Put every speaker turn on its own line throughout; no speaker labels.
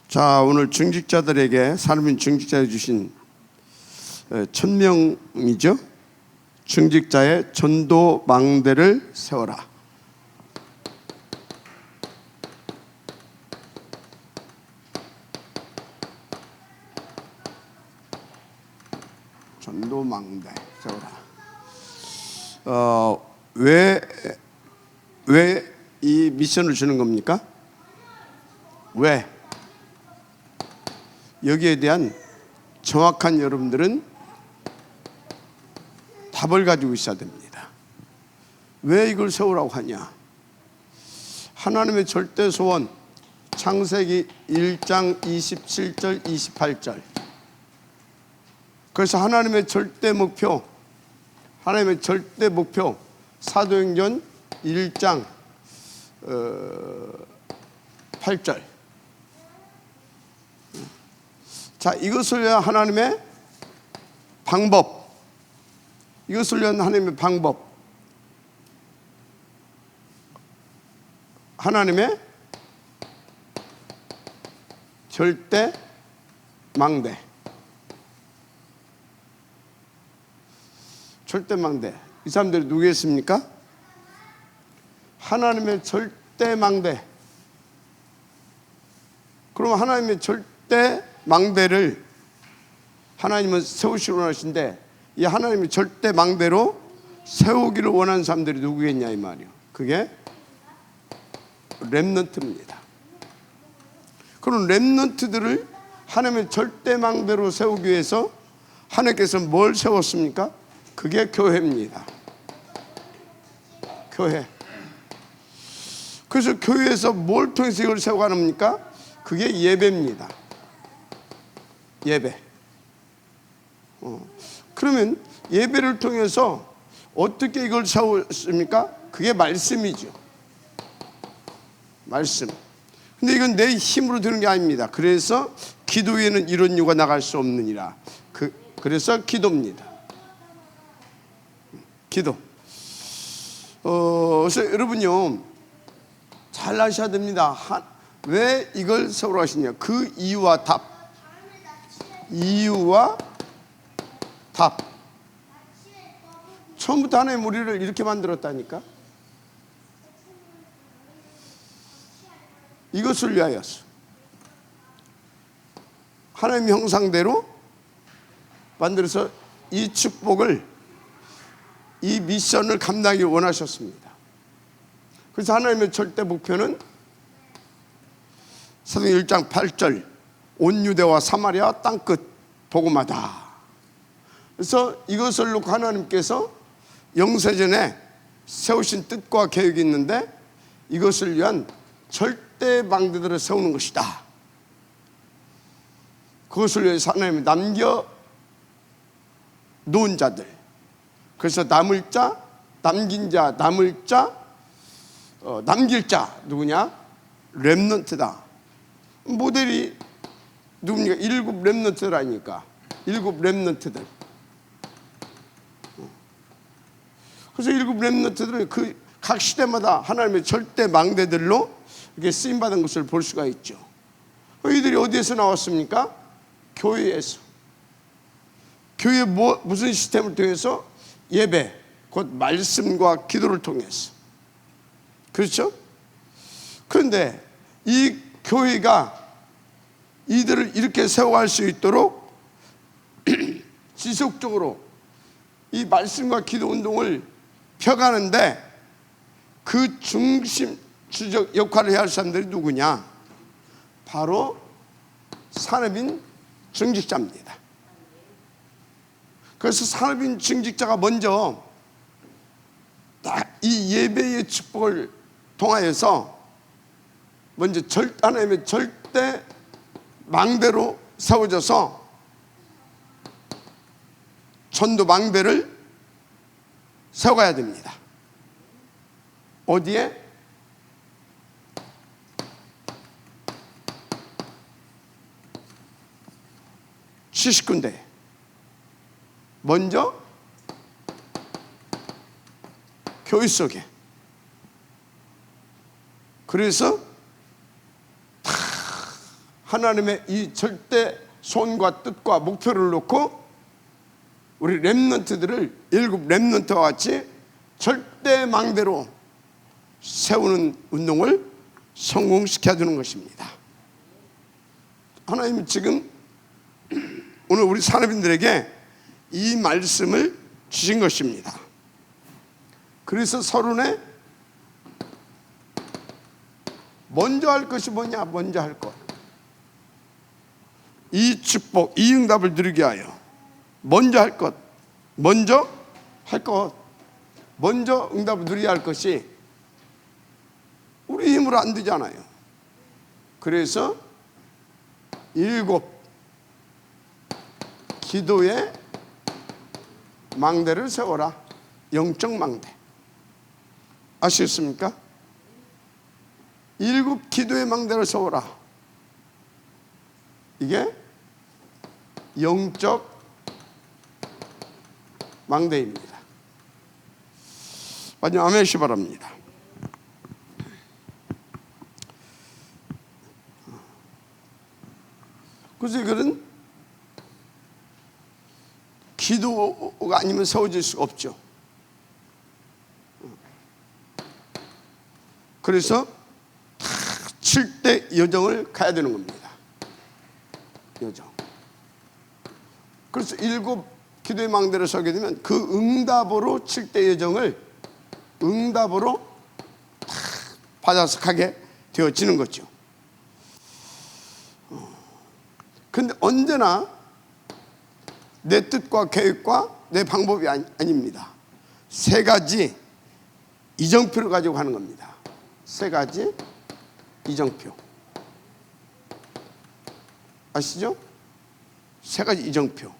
자, 오늘 중직자들에게 삶인 중직자에 주신 1000명이죠. 중직자의 전도 망대를 세워라. 전도 망대 세워라. 왜 이 미션을 주는 겁니까? 왜? 여기에 대한 정확한 여러분들은 답을 가지고 있어야 됩니다. 왜 이걸 세우라고 하냐? 하나님의 절대 소원, 창세기 1장 27절 28절. 그래서 하나님의 절대 목표, 사도행전 1장 8절. 자, 이것을 위한 하나님의 방법, 하나님의 절대 망대. 이 사람들이 누구겠습니까? 하나님의 절대 망대. 그럼 하나님의 절대 망대를 하나님은 세우시기로 원하신데, 이 하나님의 절대 망대로 세우기를 원하는 사람들이 누구겠냐 이 말이요. 그게 렘넌트입니다. 그런 렘넌트들을 하나님의 절대 망대로 세우기 위해서 하나님께서 뭘 세웠습니까? 그게 교회입니다. 교회. 그래서 교회에서 뭘 통해서 이걸 세워가는입니까? 그게 예배입니다. 예배. 그러면 예배를 통해서 어떻게 이걸 세웠습니까? 그게 말씀이죠. 말씀. 근데 이건 내 힘으로 되는 게 아닙니다. 그래서 기도에는 이런 이유가 나갈 수 없느니라. 그래서 기도입니다. 기도. 그래서 여러분요, 잘 아셔야 됩니다. 왜 이걸 세우라고 하시냐? 그 이유와 답. 처음부터 하나님 우리를 이렇게 만들었다니까. 이것을 위하여서 하나님 형상대로 만들어서 이 축복을, 이 미션을 감당하기 원하셨습니다. 그래서 하나님의 절대 목표는 사도행전 1장 8절 온 유대와 사마리아 땅끝 복음하다. 그래서 이것을 놓고 하나님께서 영세전에 세우신 뜻과 계획이 있는데, 이것을 위한 절대 망대들을 세우는 것이다. 그것을 위해서 하나님이 남겨 놓은 자들, 그래서 남을 자, 남긴 자, 남을 자, 남길 자 누구냐? 렘넌트다. 모델이 누굽니까? 7 렘넌트라니까. 7 렘넌트들. 그래서 7 렘넌트들은 그 각 시대마다 하나님의 절대 망대들로 이렇게 쓰임받은 것을 볼 수가 있죠. 이들이 어디에서 나왔습니까? 교회에서. 교회 무슨 시스템을 통해서? 예배, 곧 말씀과 기도를 통해서. 그렇죠? 그런데 이 교회가 이들을 이렇게 세워갈 수 있도록 지속적으로 이 말씀과 기도 운동을 펴가는데, 그 중심 주적 역할을 해야 할 사람들이 누구냐? 바로 산업인 중직자입니다. 그래서 산업인 중직자가 먼저 이 예배의 축복을 통하여서 먼저 하나님의 절대 망대로 세워져서 전도 망대를 세워가야 됩니다. 어디에? 시식군대. 먼저 교회 속에. 그래서 다 하나님의 이 절대 손과 뜻과 목표를 놓고 우리 렘넌트들을 일곱 렘넌트와 같이 절대 망대로 세우는 운동을 성공시켜 주는 것입니다. 하나님은 지금 오늘 우리 산업인들에게 이 말씀을 주신 것입니다. 그래서 서론에 먼저 할 것이 뭐냐? 먼저 할 것. 이 축복, 이 응답을 누리게 하여 먼저 할 것, 먼저 할 것, 먼저 응답을 누리게 할 것이 우리 힘으로 안 되잖아요. 그래서 일곱 기도의 망대를 세워라. 영적 망대. 아시겠습니까? 일곱 기도의 망대를 세워라. 이게 영적 망대입니다. 마지막 아멘 시 바랍니다. 그래서 이거는 기도가 아니면 세워질 수가 없죠. 그래서 다 7대 여정을 가야 되는 겁니다. 여정. 그래서 일곱 기도의 망대를 서게 되면 그 응답으로 7대 여정을 응답으로 다 받아서 가게 되어지는 거죠. 그런데 언제나 내 뜻과 계획과 내 방법이 아닙니다. 세 가지 이정표를 가지고 가는 겁니다. 세 가지 이정표. 아시죠? 세 가지 이정표.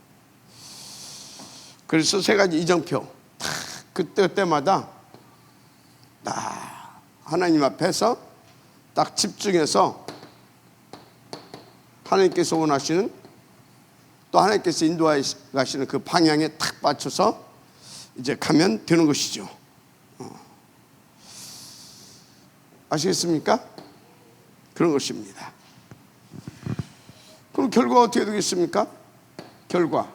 그래서 세 가지 이정표 그때마다 딱 하나님 앞에서 딱 집중해서 하나님께서 원하시는 또 하나님께서 인도하시는 그 방향에 탁 맞춰서 이제 가면 되는 것이죠. 아시겠습니까? 그런 것입니다. 그럼 결과가 어떻게 되겠습니까? 결과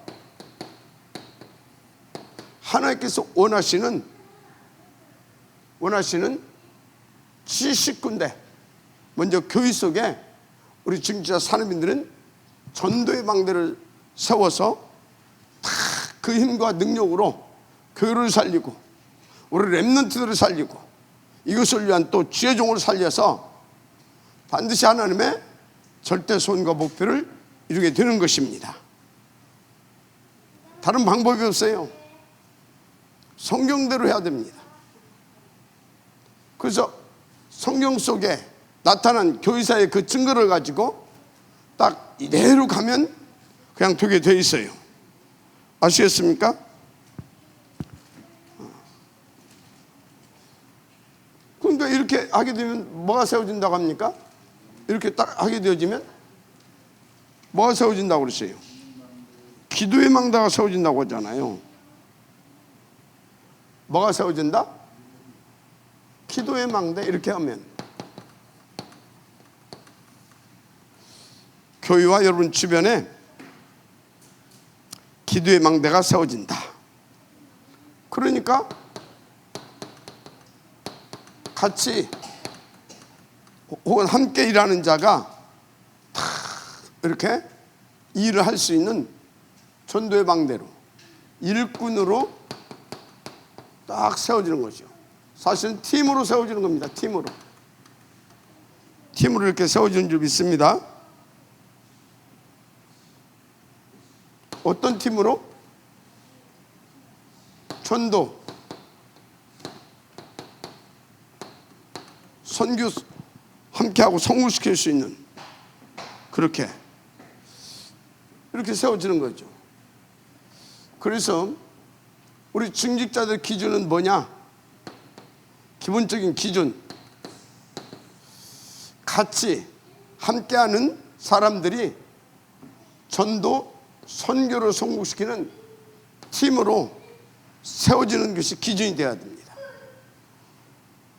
하나님께서 원하시는 70군데 먼저 교회 속에 우리 중직자 산업인들은 전도의 망대를 세워서 다 그 힘과 능력으로 교회를 살리고 우리 렘넌트들을 살리고 이것을 위한 또 지혜종을 살려서 반드시 하나님의 절대 소원과 목표를 이루게 되는 것입니다. 다른 방법이 없어요. 성경대로 해야 됩니다. 그래서 성경 속에 나타난 교회사의 그 증거를 가지고 딱 이대로 가면 그냥 되게 돼 있어요. 아시겠습니까? 그러니까 이렇게 하게 되면 뭐가 세워진다고 합니까? 이렇게 딱 하게 되어지면 뭐가 세워진다고 그랬어요? 기도의 망대가 세워진다고 하잖아요. 뭐가 세워진다? 기도의 망대. 이렇게 하면 교회와 여러분 주변에 기도의 망대가 세워진다. 그러니까 같이 혹은 함께 일하는 자가 다 이렇게 일을 할 수 있는 전도의 망대로 일꾼으로 딱 세워지는 거죠. 사실은 팀으로 세워지는 겁니다. 팀으로 이렇게 세워지는 줄 믿습니다. 어떤 팀으로? 전도, 선교 함께하고 성공시킬 수 있는 그렇게 이렇게 세워지는 거죠. 그래서 우리 중직자들 기준은 뭐냐? 기본적인 기준, 같이 함께하는 사람들이 전도, 선교를 성공시키는 팀으로 세워지는 것이 기준이 되어야 됩니다.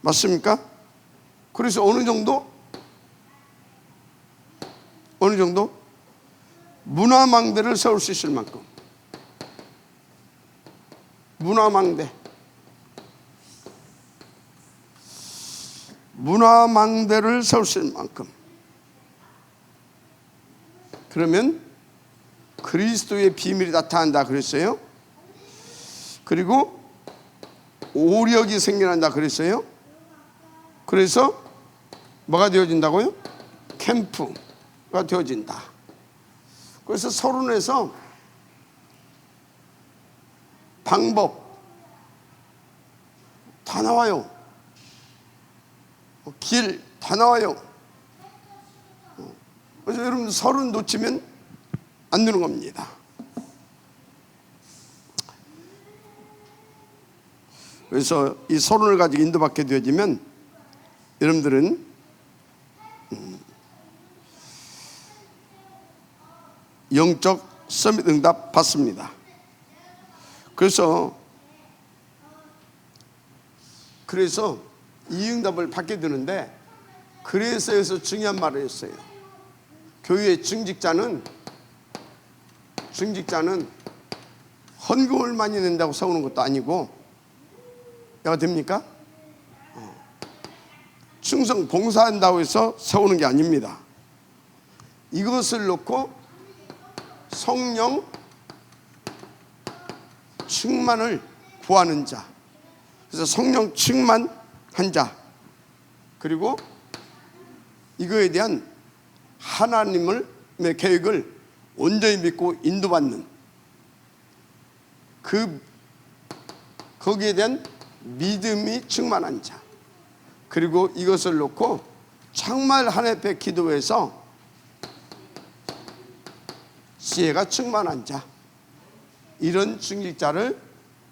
맞습니까? 그래서 어느 어느 정도? 문화망대를 세울 수 있을 만큼. 문화망대. 문화망대를 세울 수 있을 만큼. 그러면 그리스도의 비밀이 나타난다 그랬어요. 그리고 오력이 생겨난다 그랬어요. 그래서 뭐가 되어진다고요? 캠프가 되어진다. 그래서 서론에서 방법 다 나와요. 길 다 나와요. 그래서 여러분 서론 놓치면 안 되는 겁니다. 그래서 이 서론을 가지고 인도받게 되어지면 여러분들은 영적 서밋 응답 받습니다. 그래서 이 응답을 받게 되는데, 그래서 여기서 중요한 말을 했어요. 교회의 증직자는 헌금을 많이 낸다고 세우는 것도 아니고, 내가 됩니까? 충성 봉사한다고 해서 세우는 게 아닙니다. 이것을 놓고 성령 충만을 구하는 자, 그래서 성령 충만한 자, 그리고 이거에 대한 하나님의 계획을 온전히 믿고 인도받는 거기에 대한 믿음이 충만한 자, 그리고 이것을 놓고 정말 하나님 앞에 기도해서 지혜가 충만한 자, 이런 중직자를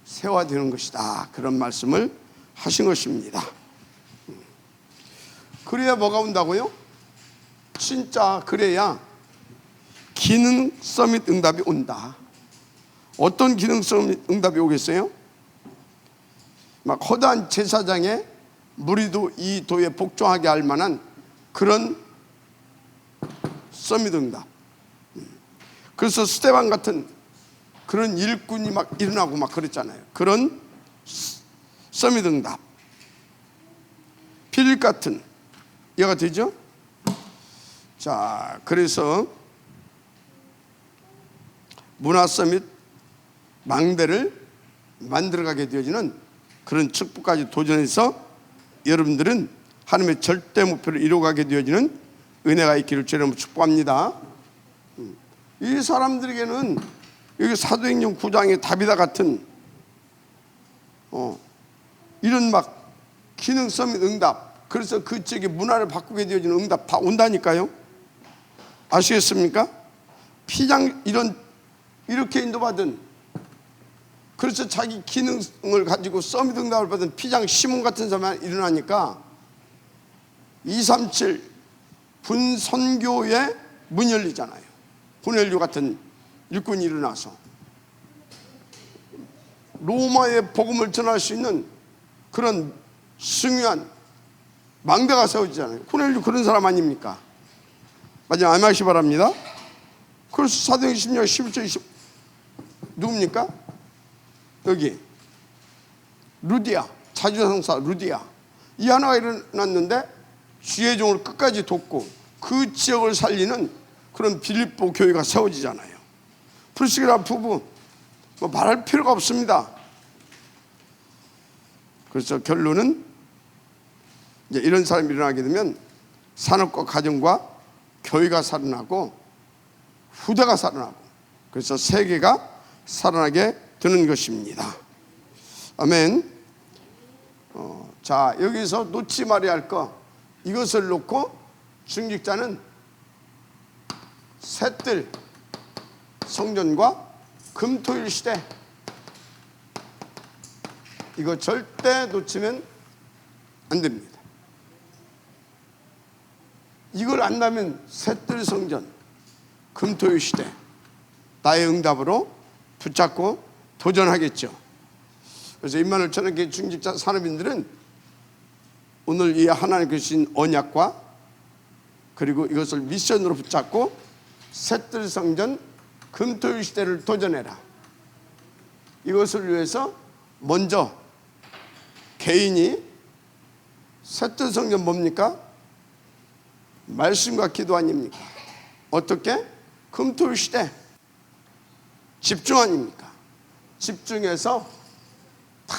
세워야 되는 것이다, 그런 말씀을 하신 것입니다. 그래야 뭐가 온다고요? 진짜 그래야 기능 서밋 응답이 온다. 어떤 기능 서밋 응답이 오겠어요? 막 허다한 제사장의 무리도 이 도에 복종하게 할 만한 그런 서밋 응답. 그래서 스데반 같은 그런 일꾼이 막 일어나고 막 그랬잖아요. 그런 서밋 응답. 필립 같은 이해가 되죠? 자, 그래서 문화 서밋 망대를 만들어가게 되어지는 그런 축복까지 도전해서 여러분들은 하나님의 절대 목표를 이루어가게 되어지는 은혜가 있기를 주님으로 축복합니다. 이 사람들에게는 여기 사도행전 9장의 다비다 같은 이런 막 기능 서밋 응답, 그래서 그 지역의 문화를 바꾸게 되어지는 응답 다 온다니까요. 아시겠습니까? 피장 이렇게 인도받은, 그래서 자기 기능을 가지고 서밋 응답을 받은 피장 시몬 같은 사람이 일어나니까 237 분선교의 문이 열리잖아요. 고넬료 같은 일꾼이 일어나서 로마의 복음을 전할 수 있는 그런 중요한 망대가 세워지잖아요. 고넬료 그런 사람 아닙니까? 마지막 아멘하시 바랍니다. 그래서 사도행전 16장 11절 20 누굽니까? 여기 루디아, 자주성사 루디아, 이 하나가 일어났는데 주의 종을 끝까지 돕고 그 지역을 살리는 그런 빌립보 교회가 세워지잖아요. 프리스길라 부부 뭐 말할 필요가 없습니다. 그래서 결론은 이제 이런 사람이 일어나게 되면 산업과 가정과 교회가 살아나고 후대가 살아나고, 그래서 세계가 살아나게 되는 것입니다. 아멘. 자, 여기서 놓지 말아야 할 거, 이것을 놓고 중직자는 셋들 성전과 금토일 시대, 이거 절대 놓치면 안 됩니다. 이걸 안다면 셋들 성전, 금토일 시대 나의 응답으로 붙잡고 도전하겠죠. 그래서 임마누엘 천안교회 중직자 산업인들은 오늘 이 하나님께 주신 언약과 그리고 이것을 미션으로 붙잡고 셋들 성전 금토일 시대를 도전해라. 이것을 위해서 먼저 개인이 셋들 성전 뭡니까? 말씀과 기도 아닙니까? 어떻게? 금토일 시대 집중 아닙니까? 집중해서 다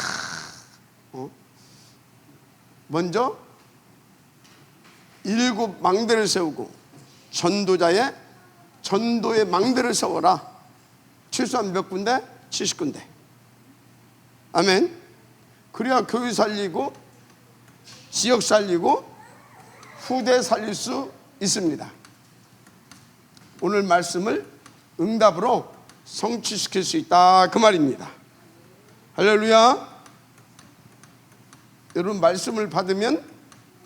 먼저 7 망대를 세우고 전도의 망대를 세워라. 최소한 몇 군데? 70군데. 아멘. 그래야 교회 살리고 지역 살리고 후대 살릴 수 있습니다. 오늘 말씀을 응답으로 성취시킬 수 있다, 그 말입니다. 할렐루야. 여러분, 말씀을 받으면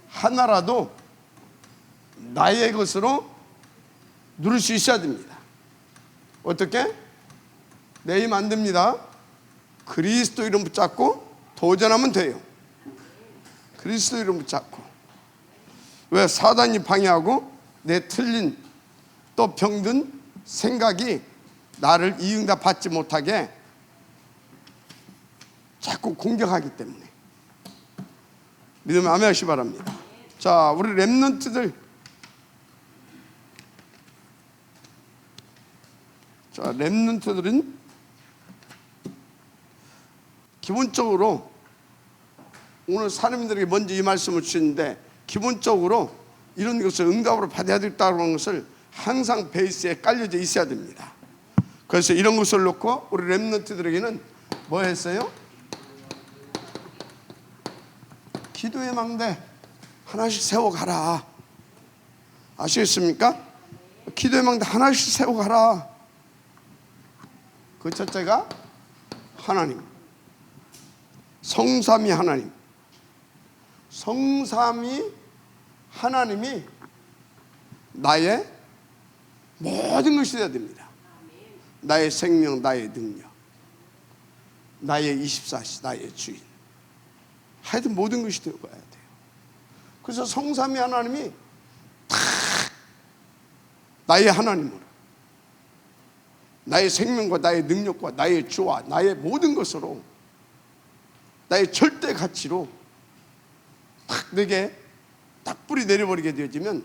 하나라도 나의 것으로 누릴 수 있어야 됩니다. 어떻게? 내 힘 안 됩니다. 그리스도 이름 붙잡고 도전하면 돼요. 그리스도 이름 붙잡고. 왜? 사단이 방해하고 내 틀린 또 병든 생각이 나를 이 응답 받지 못하게 자꾸 공격하기 때문에. 믿으면 아멘 하시기 바랍니다. 자, 우리 렘넌트들, 자, 렘넌트들은 기본적으로 오늘 사람들에게 먼저 이 말씀을 주시는데, 기본적으로 이런 것을 응답으로 받아야 된다는 것을 항상 베이스에 깔려져 있어야 됩니다. 그래서 이런 것을 놓고 우리 렘넌트들에게는 뭐 했어요? 기도의 망대 하나씩 세워가라. 아시겠습니까? 기도의 망대 하나씩 세워가라. 그 첫째가 하나님, 성삼위 하나님. 성삼위 하나님이 나의 모든 것이 되어야 됩니다. 나의 생명, 나의 능력, 나의 24시, 나의 주인, 하여튼 모든 것이 되어가야 돼요. 그래서 성삼위 하나님이 다 나의 하나님으로, 나의 생명과 나의 능력과 나의 주와 나의 모든 것으로, 나의 절대 가치로 딱 내게 딱 뿌리 내려버리게 되어지면,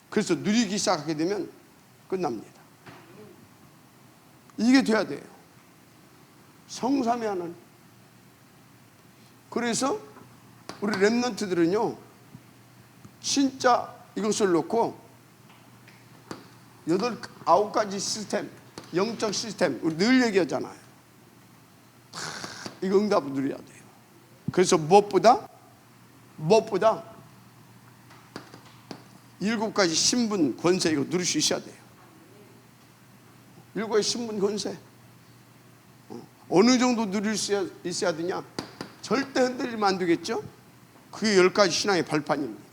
그래서 누리기 시작하게 되면 끝납니다. 이게 돼야 돼요. 성삼위 하나님. 그래서 우리 렘넌트들은요, 진짜 이것을 놓고 8, 9가지 시스템, 영적 시스템, 우리 늘 얘기하잖아요. 이거 응답을 누려야 돼요. 그래서 무엇보다 7가지 신분 권세, 이거 누릴 수 있어야 돼요. 7가지 신분 권세 어느 정도 누릴 수 있어야 되냐? 절대 흔들리면 안 되겠죠? 그게 10가지 신앙의 발판입니다.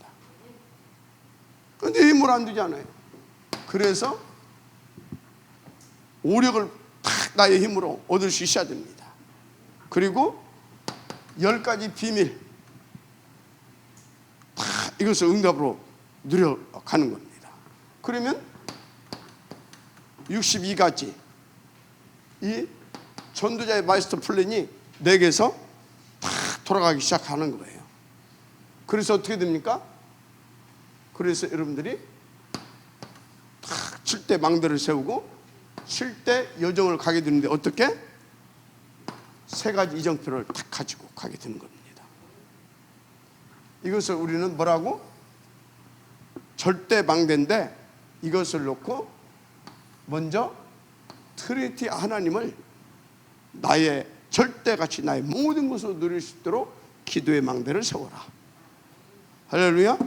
그런데 힘으로 안 되잖아요. 그래서 오력을 탁 나의 힘으로 얻을 수 있어야 됩니다. 그리고 10가지 비밀, 다 이것을 응답으로 누려가는 겁니다. 그러면 62가지 이 전도자의 마스터 플랜이 내게서 다 돌아가기 시작하는 거예요. 그래서 어떻게 됩니까? 그래서 여러분들이 딱 7대 망대를 세우고 7대 여정을 가게 되는데, 어떻게? 3가지 이정표를 딱 가지고 가게 되는 겁니다. 이것을 우리는 뭐라고? 절대 망대인데, 이것을 놓고 먼저 트리니티 하나님을 나의 절대같이 나의 모든 것으로 누릴 수 있도록 기도의 망대를 세워라. 할렐루야.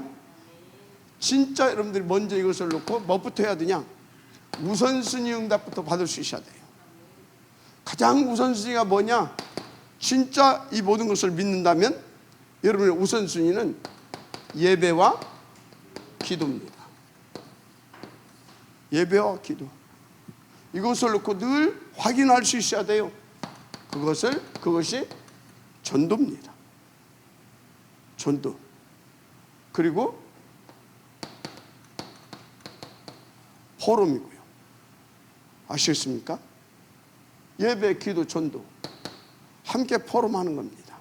진짜 여러분들이 먼저 이것을 놓고 뭐부터 해야 되냐? 우선순위 응답부터 받을 수 있어야 돼요. 가장 우선순위가 뭐냐? 진짜 이 모든 것을 믿는다면 여러분의 우선순위는 예배와 기도입니다. 예배와 기도, 이것을 놓고 늘 확인할 수 있어야 돼요. 그것이 전도입니다. 전도. 그리고 포럼이고요. 아시겠습니까? 예배, 기도, 전도 함께 포럼하는 겁니다.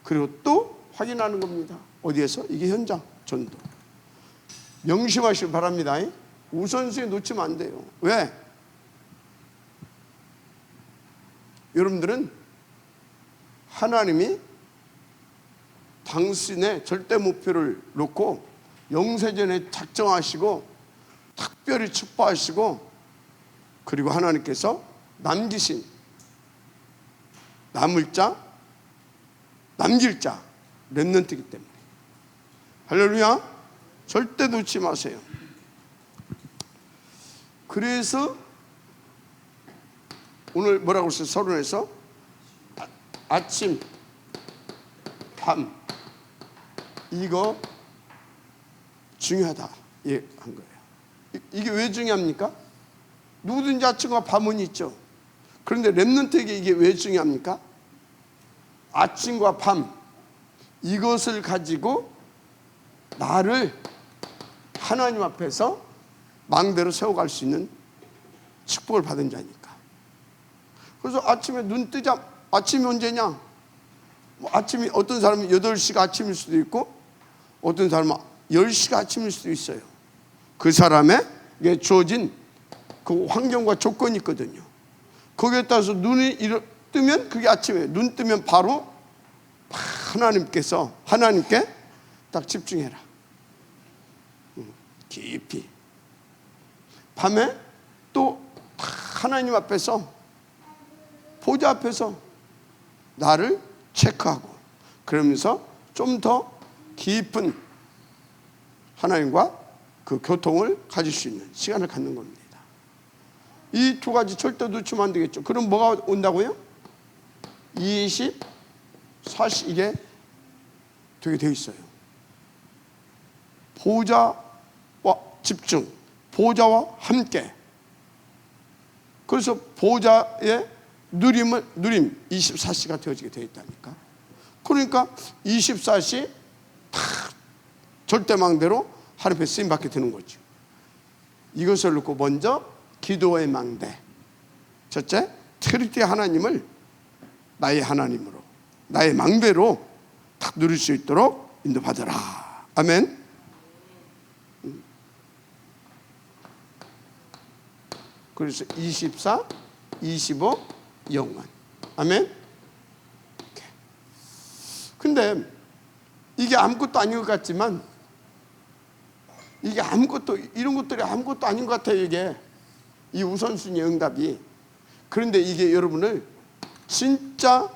그리고 또 확인하는 겁니다. 어디에서? 이게 현장 전도. 명심하시길 바랍니다. 우선순위 놓치면 안 돼요. 왜? 여러분들은 하나님이 당신의 절대 목표를 놓고 영세전에 작정하시고 특별히 축복하시고, 그리고 하나님께서 남기신 남을 자, 남길 자 렘넌트이기 때문에. 할렐루야. 절대 놓지 마세요. 그래서 오늘 뭐라고 했어요? 서론에서 아침, 밤 이거 중요하다 한 거예요. 이게 왜 중요합니까? 누구든지 아침과 밤은 있죠. 그런데 렘넌트에게 이게 왜 중요합니까? 아침과 밤 이것을 가지고 나를 하나님 앞에서 망대로 세워갈 수 있는 축복을 받은 자니까. 그래서 아침에 눈 뜨자, 아침이 언제냐? 아침이 어떤 사람은 8시가 아침일 수도 있고 어떤 사람은 10시가 아침일 수도 있어요. 그 사람에게 주어진 그 환경과 조건이 있거든요. 거기에 따라서 눈이 뜨면 그게 아침이에요. 눈 뜨면 바로 하나님께 딱 집중해라. 깊이. 밤에 또 하나님 앞에서, 보좌 앞에서 나를 체크하고, 그러면서 좀 더 깊은 하나님과 그 교통을 가질 수 있는 시간을 갖는 겁니다. 이 두 가지 절대 놓치면 안 되겠죠. 그럼 뭐가 온다고요? 20, 40 이게 되게 돼 있어요. 보좌와 집중, 보좌와 함께. 그래서 보좌의 누림 24시가 되어지게 되어 있다니까. 그러니까 24시 탁 절대망대로 하나님 앞에 쓰임받게 되는 거죠. 이것을 놓고 먼저 기도의 망대, 첫째 트리티 하나님을 나의 하나님으로, 나의 망대로 탁 누릴 수 있도록 인도받아라. 아멘. 그래서 24, 25, 영원. 아멘. 근데 이게 아무것도 아닌 것 같지만, 이게 이런 것들이 아무것도 아닌 것 같아요. 이게 이 우선순위 응답이. 그런데 이게 여러분을 진짜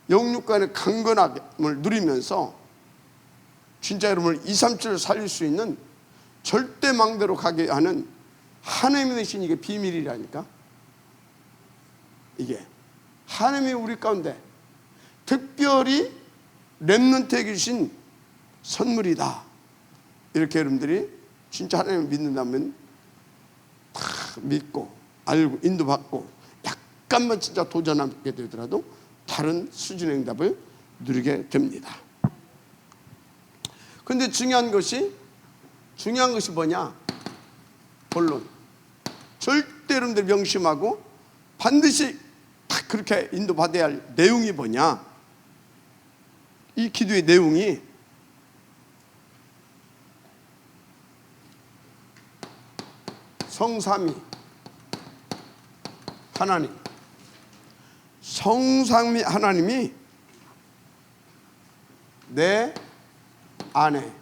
영육간의 강건함을 누리면서 진짜 여러분을 2, 3주를 살릴 수 있는 절대망대로 가게 하는 하나님이 되신 이게 비밀이라니까. 이게 하나님이 우리 가운데 특별히 렘넌트에게 주신 선물이다. 이렇게 여러분들이 진짜 하나님을 믿는다면 다 믿고 알고 인도받고 약간만 진짜 도전하게 되더라도 다른 수준의 응답을 누리게 됩니다. 그런데 중요한 것이 뭐냐? 본론. 절대 여러분들 명심하고 반드시 딱 그렇게 인도받아야 할 내용이 뭐냐? 이 기도의 내용이 성삼위 하나님, 성삼위 하나님이 내 안에.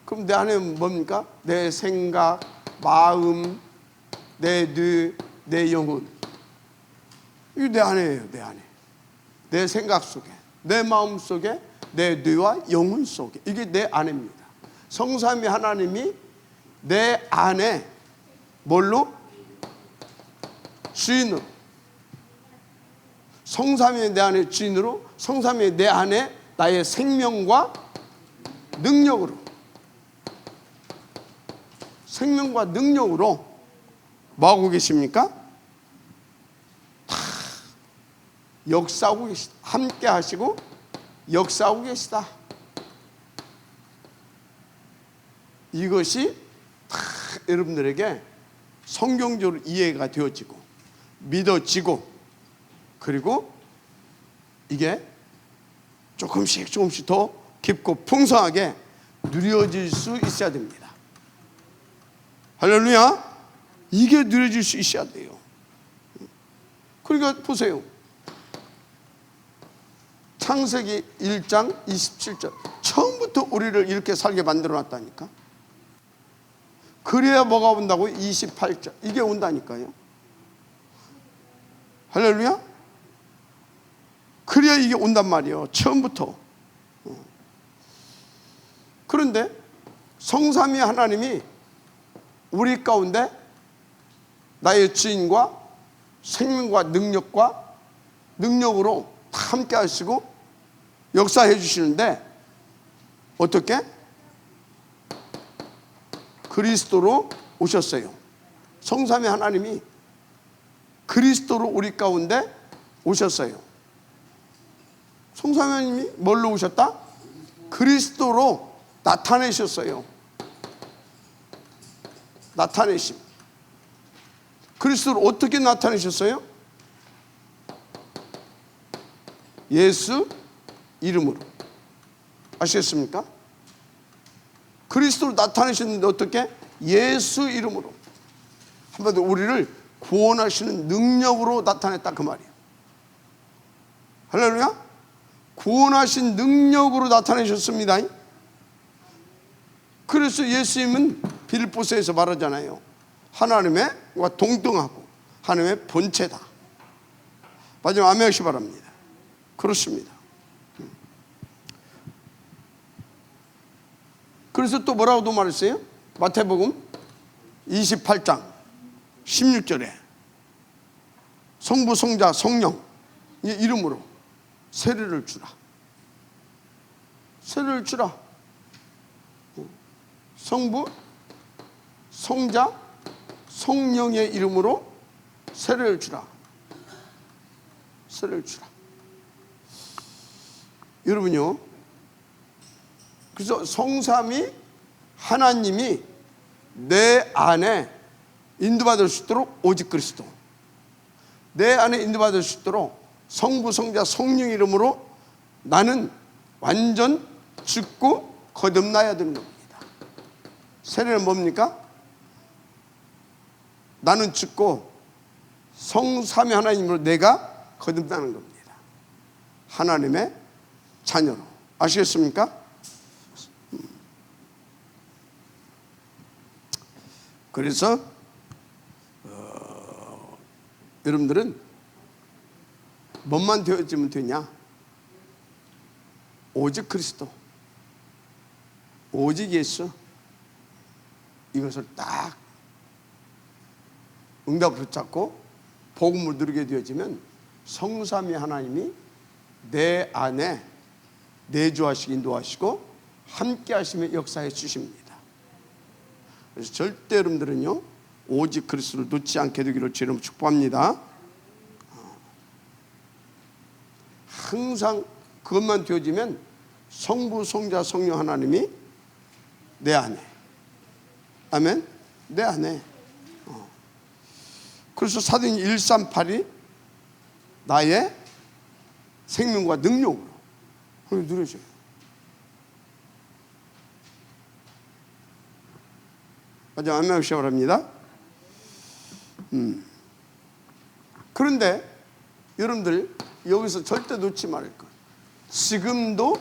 그럼 내 안에 뭡니까? 내 생각, 마음, 내 뇌, 내 영혼. 이게 내 안에예요. 내 안에. 내 생각 속에, 내 마음 속에, 내 뇌와 영혼 속에. 이게 내 안입니다. 성삼위 하나님이 내 안에 뭘로? 주인으로. 성삼위 내 안에 주인으로, 성삼위 내 안에 나의 생명과 능력으로, 생명과 능력으로 뭐하고 계십니까? 다 역사하고 계시다. 함께 하시고 역사하고 계시다. 이것이 다 여러분들에게 성경적으로 이해가 되어지고 믿어지고, 그리고 이게 조금씩 더 깊고 풍성하게 누려질 수 있어야 됩니다. 할렐루야. 이게 누려질 수 있어야 돼요. 그러니까 보세요. 창세기 1장 27절, 처음부터 우리를 이렇게 살게 만들어 놨다니까. 그래야 뭐가 온다고? 28절, 이게 온다니까요. 할렐루야. 그래야 이게 온단 말이에요, 처음부터. 그런데 성삼위 하나님이 우리 가운데 나의 주인과 생명과 능력으로 함께 하시고 역사해 주시는데, 어떻게? 그리스도로 오셨어요. 성삼위 하나님이 그리스도로 우리 가운데 오셨어요. 성삼위 하나님이 뭘로 오셨다? 그리스도로 나타내셨어요. 나타내심. 그리스도를 어떻게 나타내셨어요? 예수 이름으로. 아시겠습니까? 그리스도를 나타내셨는데 어떻게? 예수 이름으로. 한마디로 우리를 구원하시는 능력으로 나타냈다, 그 말이에요. 할렐루야. 구원하신 능력으로 나타내셨습니다. 그래서 예수님은 빌립보서에서 말하잖아요. 하나님과 동등하고 하나님의 본체다. 마지막 아멘 하시기 바랍니다. 그렇습니다. 그래서 또 뭐라고도 말했어요? 마태복음 28장 16절에 성부, 성자, 성령 이름으로 세례를 주라. 세례를 주라. 성부, 성자, 성령의 이름으로 세례를 주라. 세례를 주라. 여러분요, 그래서 성삼위 하나님이 내 안에 인도받을 수 있도록 오직 그리스도, 내 안에 인도받을 수 있도록 성부, 성자, 성령 이름으로 나는 완전 죽고 거듭나야 되는 겁니다. 세례는 뭡니까? 나는 죽고 성삼위 하나님으로 내가 거듭나는 겁니다. 하나님의 자녀로. 아시겠습니까? 그래서 여러분들은 뭐만 되어지면 되냐? 오직 그리스도, 오직 예수, 이것을 딱 응답을 붙잡고 복음을 누리게 되어지면 성삼위 하나님이 내 안에 내주하시고 인도하시고 함께 하시며 역사해 주십니다. 그래서 절대 여러분들은요, 오직 그리스도를 놓지 않게 되기를 주님 축복합니다. 항상 그것만 되어지면 성부, 성자, 성령 하나님이 내 안에, 아멘, 내 안에. 그래서 사도행전 138이 나의 생명과 능력으로 누려져요. 마지막 아멘 하시기 바랍니다. 그런데 여러분들 여기서 절대 놓지 말을 것, 지금도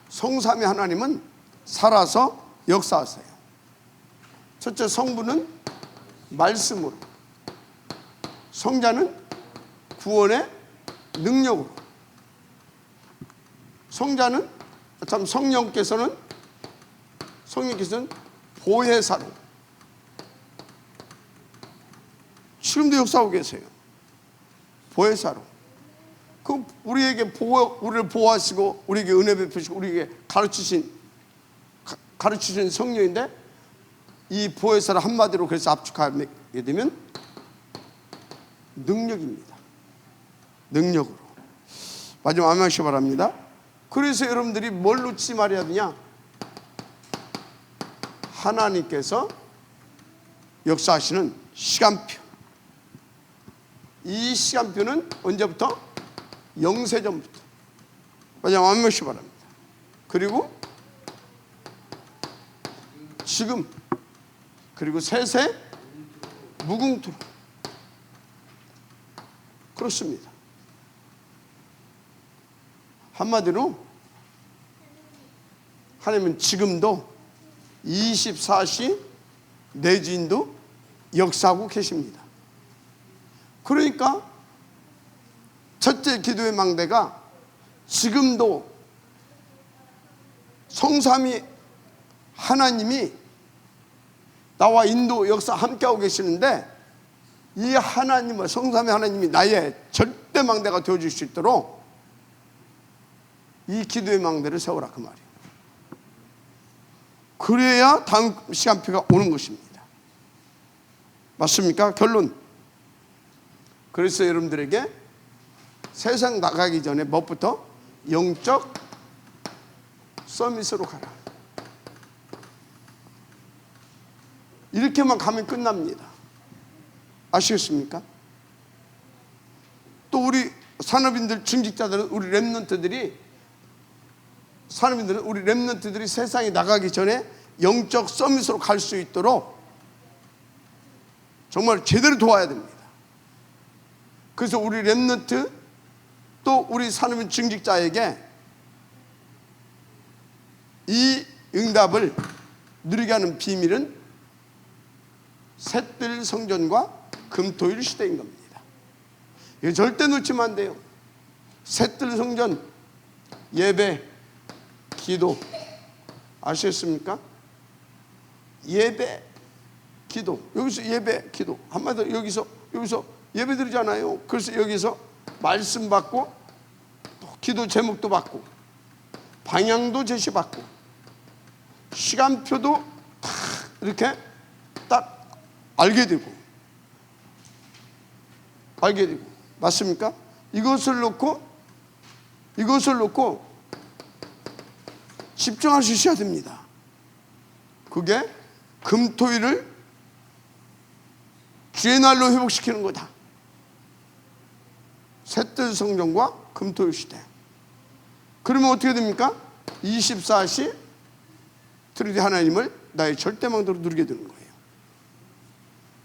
성삼위 하나님은 살아서 역사하세요. 첫째, 성부는 말씀으로, 성자는 구원의 능력으로, 성령께서는 보혜사로 지금도 역사하고 계세요. 보혜사로. 그 우리에게 우리를 보호하시고 우리에게 은혜 베푸시고 우리에게 가르치신 성령인데, 이 보혜사를 한마디로 그래서 압축하게 되면 능력입니다. 능력으로. 마지막 아멘 하시기 바랍니다. 그래서 여러분들이 뭘 놓지 말아야 되냐? 하나님께서 역사하시는 시간표. 이 시간표는 언제부터? 영세전부터. 마지막 완명시 바랍니다. 그리고 지금, 그리고 세세 무궁토록. 그렇습니다. 한마디로 하나님은 지금도 24시 내주인도 역사하고 계십니다. 그러니까 첫째 기도의 망대가 지금도 성삼위 하나님이 나와 인도 역사 함께하고 계시는데, 이 하나님을, 성삼위 하나님이 나의 절대 망대가 되어줄 수 있도록 이 기도의 망대를 세워라, 그 말이에요. 그래야 다음 시간표가 오는 것입니다. 맞습니까? 결론. 그래서 여러분들에게 세상 나가기 전에 무엇부터? 영적 서밋으로 가라. 이렇게만 가면 끝납니다. 아시겠습니까? 또 우리 산업인들, 중직자들은, 우리 렘넌트들이, 산업인들은, 우리 렘넌트들이 세상에 나가기 전에 영적 서밋으로 갈 수 있도록 정말 제대로 도와야 됩니다. 그래서 우리 렘넌트, 또 우리 산업인 중직자에게 이 응답을 누리게 하는 비밀은 셋들 성전과 금토일 시대인 겁니다. 이거 절대 놓치면 안 돼요. 셋들 성전, 예배, 기도. 아시겠습니까? 예배, 기도. 여기서 예배, 기도. 한마디로 여기서 예배 드리잖아요. 그래서 여기서 말씀 받고, 또 기도 제목도 받고, 방향도 제시받고, 시간표도 딱 이렇게 딱 알게 되고. 맞습니까? 이것을 놓고 집중할 수 있어야 됩니다. 그게 금토일을 주의 날로 회복시키는 거다. 셋들 성전과 금토일 시대. 그러면 어떻게 됩니까? 24시 트리디 하나님을 나의 절대망대로 누리게 되는 거예요.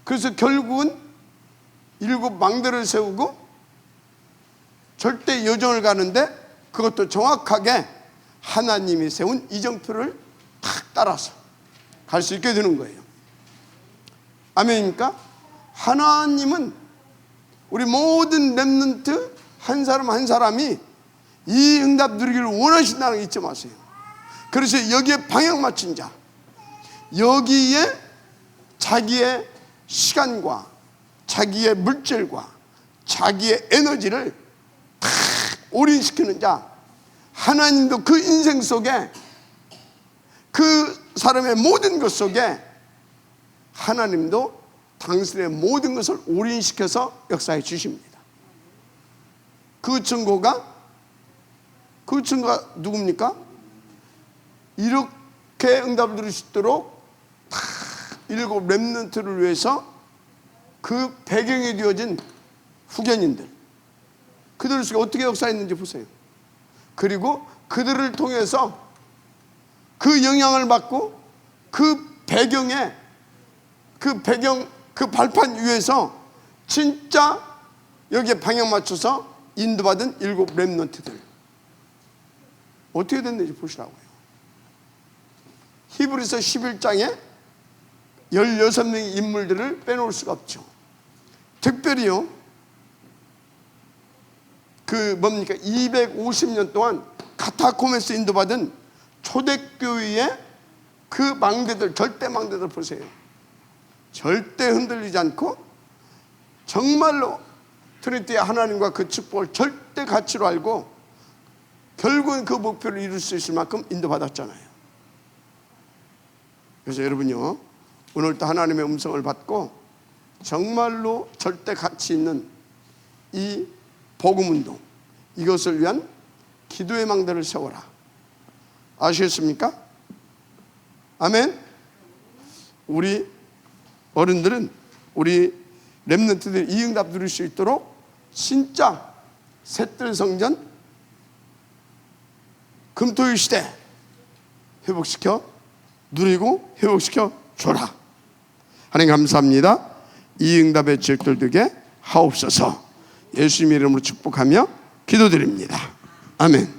그래서 결국은 7 망대를 세우고 절대 여정을 가는데, 그것도 정확하게 하나님이 세운 이정표를 탁 따라서 갈 수 있게 되는 거예요. 아멘입니까? 하나님은 우리 모든 렘넌트 한 사람 한 사람이 이 응답 누리기를 원하신다는 거 잊지 마세요. 그래서 여기에 방향 맞춘 자, 여기에 자기의 시간과 자기의 물질과 자기의 에너지를 다 올인시키는 자, 하나님도 그 인생 속에, 그 사람의 모든 것 속에 하나님도 당신의 모든 것을 올인시켜서 역사해 주십니다. 그 증거가 누굽니까? 이렇게 응답을 들을 수 있도록 다 7 렘넌트를 위해서 그 배경에 되어진 후견인들, 그들 속에 어떻게 역사했는지 보세요. 그리고 그들을 통해서 그 영향을 받고 그 배경에, 그 발판 위에서 진짜 여기에 방향 맞춰서 인도받은 7 렘넌트들 어떻게 됐는지 보시라고요. 히브리서 11장에 16명의 인물들을 빼놓을 수가 없죠. 특별히요, 250년 동안 카타콤에서 인도받은 초대교회의 그 망대들, 절대 망대들 보세요. 절대 흔들리지 않고 정말로 트리니티의 하나님과 그 축복을 절대 가치로 알고 결국은 그 목표를 이룰 수 있을 만큼 인도받았잖아요. 그래서 여러분요, 오늘도 하나님의 음성을 받고 정말로 절대 가치 있는 이 복음운동, 이것을 위한 기도의 망대를 세워라. 아시겠습니까? 아멘. 우리 어른들은, 우리 렘넌트들이 이 응답 누릴 수 있도록 진짜 셋들 성전 금토일 시대 회복시켜 누리고 회복시켜 줘라. 하나님 감사합니다. 이 응답의 지역들 되게 하옵소서. 예수님 이름으로 축복하며 기도드립니다. 아멘.